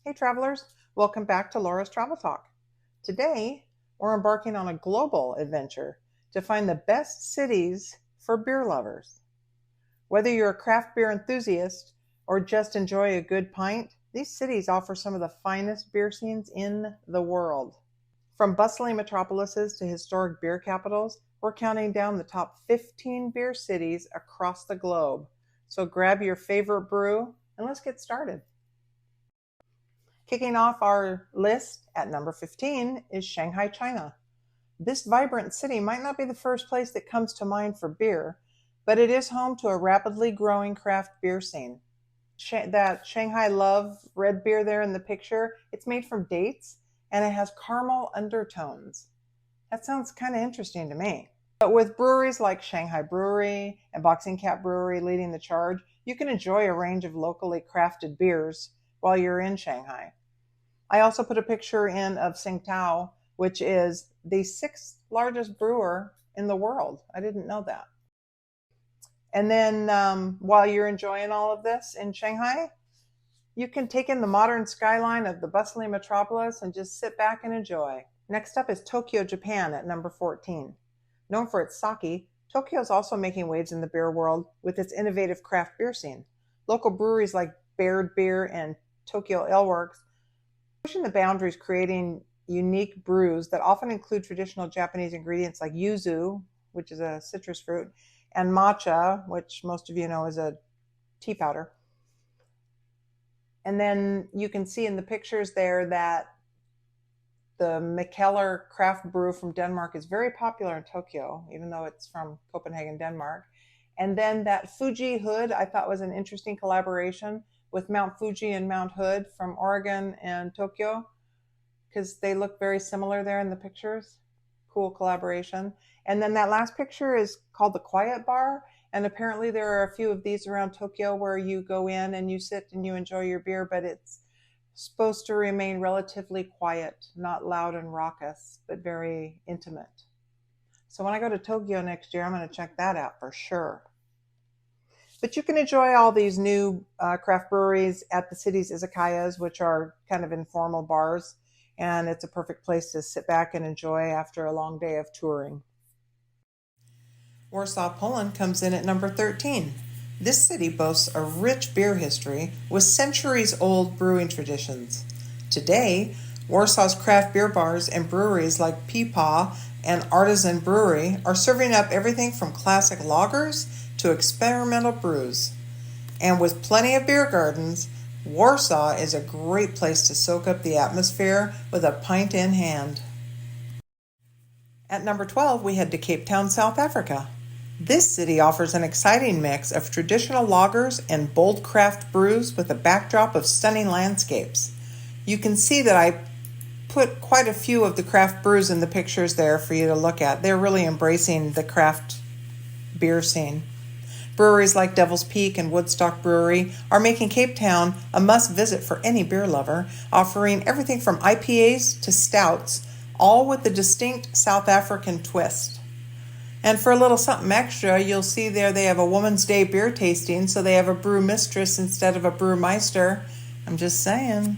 Hey travelers, welcome back to Laura's Travel Talk. Today, we're embarking on a global adventure to find the best cities for beer lovers. Whether you're a craft beer enthusiast or just enjoy a good pint, these cities offer some of the finest beer scenes in the world. From bustling metropolises to historic beer capitals, we're counting down the top 15 beer cities across the globe. So grab your favorite brew and let's get started. Kicking off our list at number 15 is Shanghai, China. This vibrant city might not be the first place that comes to mind for beer, but it is home to a rapidly growing craft beer scene. That Shanghai Love red beer there in the picture, it's made from dates and it has caramel undertones. That sounds kind of interesting to me. But with breweries like Shanghai Brewery and Boxing Cat Brewery leading the charge, you can enjoy a range of locally crafted beers while you're in Shanghai. I also put a picture in of Tsingtao, which is the 6th largest brewer in the world. I didn't know that. And then while you're enjoying all of this in Shanghai, you can take in the modern skyline of the bustling metropolis and just sit back and enjoy. Next up is Tokyo, Japan at number 14. Known for its sake, Tokyo is also making waves in the beer world with its innovative craft beer scene. Local breweries like Beer and Tokyo Ale Works pushing the boundaries, creating unique brews that often include traditional Japanese ingredients like yuzu, which is a citrus fruit, and matcha, which most of you know is a tea powder. And then you can see in the pictures there that the Mikkeller craft brew from Denmark is very popular in Tokyo, even though it's from Copenhagen, Denmark. And then that Fuji Hood I thought was an interesting collaboration with Mount Fuji and Mount Hood from Oregon and Tokyo, because they look very similar there in the pictures. Cool collaboration. And then that last picture is called the Quiet Bar, and apparently there are a few of these around Tokyo where you go in and you sit and you enjoy your beer, but it's supposed to remain relatively quiet, not loud and raucous, but very intimate. So when I go to Tokyo next year, I'm going to check that out for sure. But you can enjoy all these new craft breweries at the city's izakayas, which are kind of informal bars, and it's a perfect place to sit back and enjoy after a long day of touring. Warsaw, Poland comes in at number 13. This city boasts a rich beer history with centuries-old brewing traditions. Today, Warsaw's craft beer bars and breweries like Peepaw and Artisan Brewery are serving up everything from classic lagers to experimental brews. And with plenty of beer gardens, Warsaw is a great place to soak up the atmosphere with a pint in hand. At number 12, we head to Cape Town, South Africa. This city offers an exciting mix of traditional lagers and bold craft brews with a backdrop of stunning landscapes. You can see that I put quite a few of the craft brews in the pictures there for you to look at. They're really embracing the craft beer scene. Breweries like Devil's Peak and Woodstock Brewery are making Cape Town a must-visit for any beer lover, offering everything from IPAs to stouts, all with a distinct South African twist. And for a little something extra, you'll see there they have a Woman's Day beer tasting, so they have a brew mistress instead of a brewmeister. I'm just saying.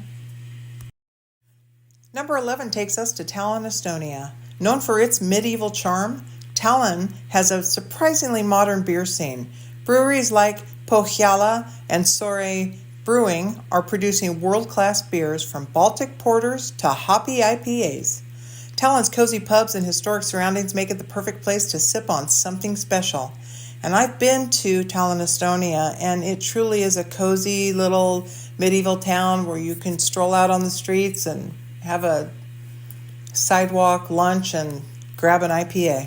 Number 11 takes us to Tallinn, Estonia. Known for its medieval charm, Tallinn has a surprisingly modern beer scene. Breweries like Pohjala and Soare Brewing are producing world-class beers from Baltic porters to hoppy IPAs. Tallinn's cozy pubs and historic surroundings make it the perfect place to sip on something special. And I've been to Tallinn, Estonia, and it truly is a cozy little medieval town where you can stroll out on the streets and have a sidewalk lunch and grab an IPA.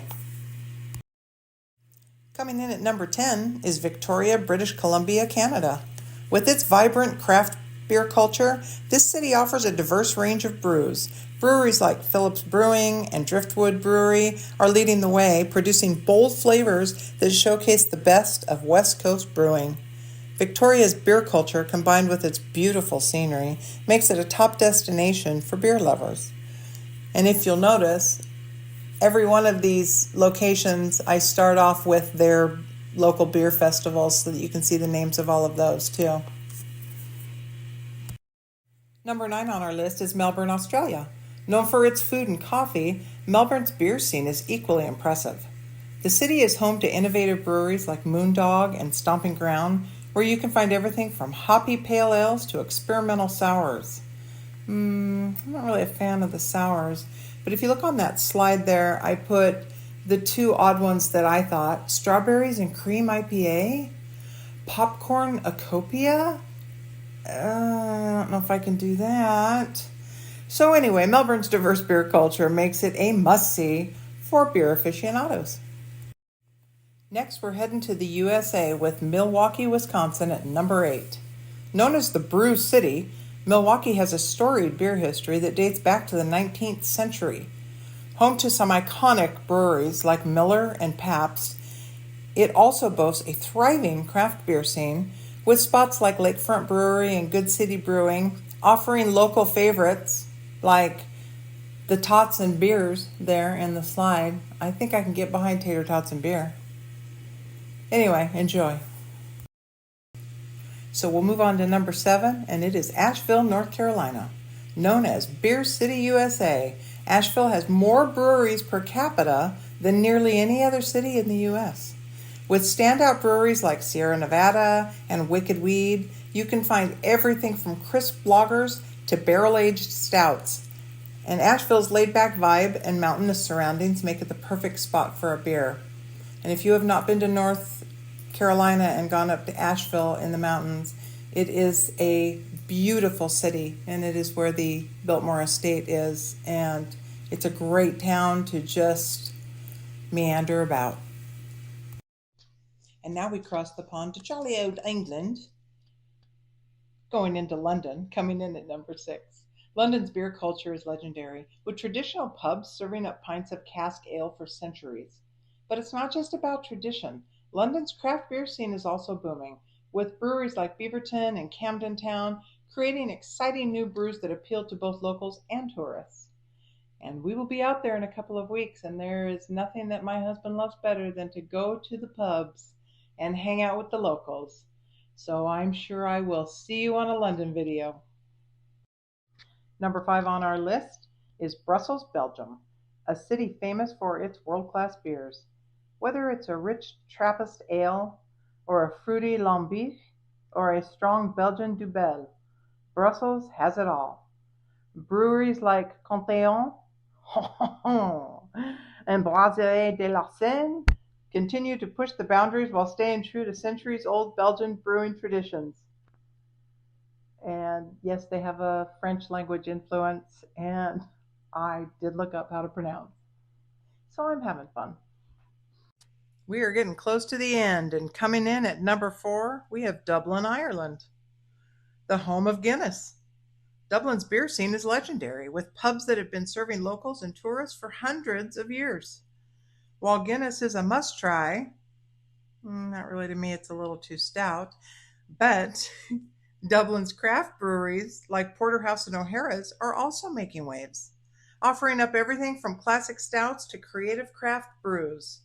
Coming in at number 10 is Victoria, British Columbia, Canada. With its vibrant craft beer culture, this city offers a diverse range of brews. Breweries like Phillips Brewing and Driftwood Brewery are leading the way, producing bold flavors that showcase the best of West Coast brewing. Victoria's beer culture, combined with its beautiful scenery, makes it a top destination for beer lovers. And if you'll notice, every one of these locations, I start off with their local beer festivals so that you can see the names of all of those too. Number 9 on our list is Melbourne, Australia. Known for its food and coffee, Melbourne's beer scene is equally impressive. The city is home to innovative breweries like Moondog and Stomping Ground, where you can find everything from hoppy pale ales to experimental sours. I'm not really a fan of the sours, but if you look on that slide there, I put the two odd ones that I thought: strawberries and cream IPA, popcorn acopia. I don't know if I can do that. So anyway, Melbourne's diverse beer culture makes it a must-see for beer aficionados. Next, we're heading to the USA with Milwaukee, Wisconsin at number 8. Known as the Brew City, Milwaukee has a storied beer history that dates back to the 19th century. Home to some iconic breweries like Miller and Pabst, it also boasts a thriving craft beer scene with spots like Lakefront Brewery and Good City Brewing offering local favorites like the Tots and Beers there in the slide. I think I can get behind Tater Tots and Beer. Anyway, enjoy. So we'll move on to number 7, and it is Asheville, North Carolina. Known as Beer City, USA, Asheville has more breweries per capita than nearly any other city in the U.S. With standout breweries like Sierra Nevada and Wicked Weed, you can find everything from crisp lagers to barrel-aged stouts. And Asheville's laid-back vibe and mountainous surroundings make it the perfect spot for a beer. And if you have not been to North Carolina and gone up to Asheville in the mountains, it is a beautiful city, and it is where the Biltmore Estate is, and it's a great town to just meander about. And now we cross the pond to jolly old England, going into London, coming in at number 6. London's beer culture is legendary, with traditional pubs serving up pints of cask ale for centuries. But it's not just about tradition. London's craft beer scene is also booming, with breweries like Beaverton and Camden Town creating exciting new brews that appeal to both locals and tourists. And we will be out there in a couple of weeks, and there is nothing that my husband loves better than to go to the pubs and hang out with the locals. So I'm sure I will see you on a London video. Number 5 on our list is Brussels, Belgium, a city famous for its world-class beers. Whether it's a rich Trappist ale, or a fruity lambic, or a strong Belgian Dubbel, Brussels has it all. Breweries like Cantillon and Brasserie de la Seine continue to push the boundaries while staying true to centuries-old Belgian brewing traditions. And yes, they have a French language influence, and I did look up how to pronounce. So I'm having fun. We are getting close to the end, and coming in at number 4, we have Dublin, Ireland, the home of Guinness. Dublin's beer scene is legendary, with pubs that have been serving locals and tourists for hundreds of years. While Guinness is a must-try, not really to me, it's a little too stout, but Dublin's craft breweries like Porterhouse and O'Hara's are also making waves, offering up everything from classic stouts to creative craft brews.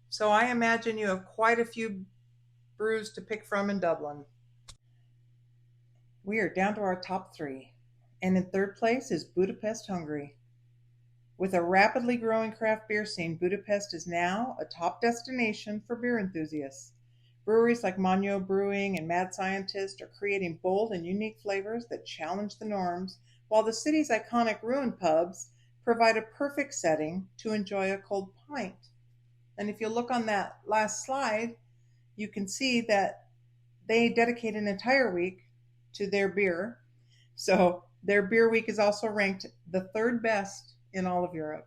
So I imagine you have quite a few brews to pick from in Dublin. We are down to our top 3, and in third place is Budapest, Hungary. With a rapidly growing craft beer scene, Budapest is now a top destination for beer enthusiasts. Breweries like Monyo Brewing and Mad Scientist are creating bold and unique flavors that challenge the norms, while the city's iconic ruined pubs provide a perfect setting to enjoy a cold pint. And if you look on that last slide, you can see that they dedicate an entire week to their beer. So their beer week is also ranked the 3rd best in all of Europe.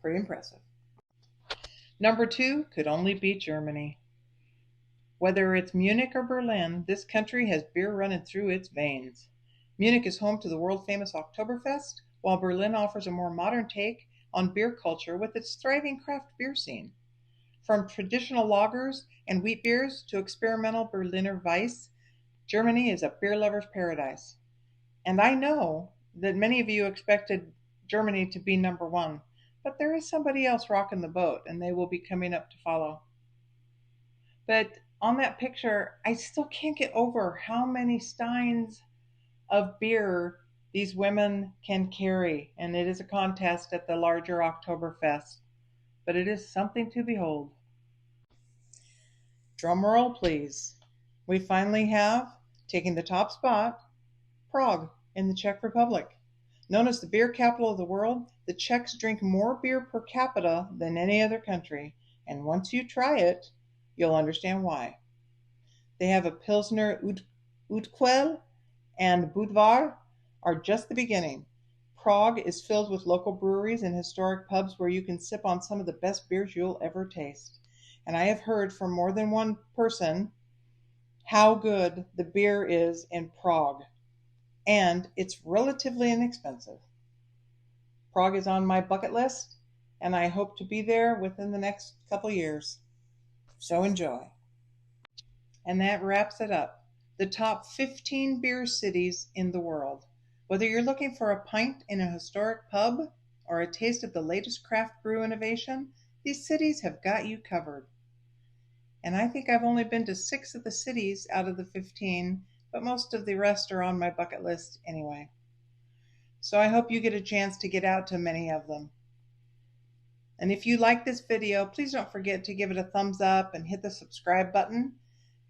Pretty impressive. Number 2 could only be Germany. Whether it's Munich or Berlin, this country has beer running through its veins. Munich is home to the world-famous Oktoberfest, while Berlin offers a more modern take on beer culture with its thriving craft beer scene. From traditional lagers and wheat beers to experimental Berliner Weiss, Germany is a beer lover's paradise. And I know that many of you expected Germany to be number 1, but there is somebody else rocking the boat, and they will be coming up to follow. But on that picture, I still can't get over how many steins of beer these women can carry, and it is a contest at the larger Oktoberfest, but it is something to behold. Drum roll, please. We finally have, taking the top spot, Prague in the Czech Republic. Known as the beer capital of the world, the Czechs drink more beer per capita than any other country, and once you try it, you'll understand why. They have a Pilsner Utquell and Budvar are just the beginning. Prague is filled with local breweries and historic pubs where you can sip on some of the best beers you'll ever taste. And I have heard from more than one person how good the beer is in Prague. And it's relatively inexpensive. Prague is on my bucket list, and I hope to be there within the next couple years. So enjoy. And that wraps it up. The top 15 beer cities in the world. Whether you're looking for a pint in a historic pub or a taste of the latest craft brew innovation, these cities have got you covered. And I think I've only been to 6 of the cities out of the 15, but most of the rest are on my bucket list anyway. So I hope you get a chance to get out to many of them. And if you like this video, please don't forget to give it a thumbs up and hit the subscribe button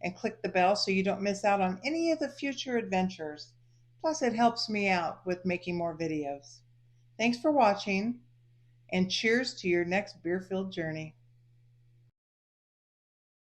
and click the bell so you don't miss out on any of the future adventures. Plus, it helps me out with making more videos. Thanks for watching, and cheers to your next beer-filled journey.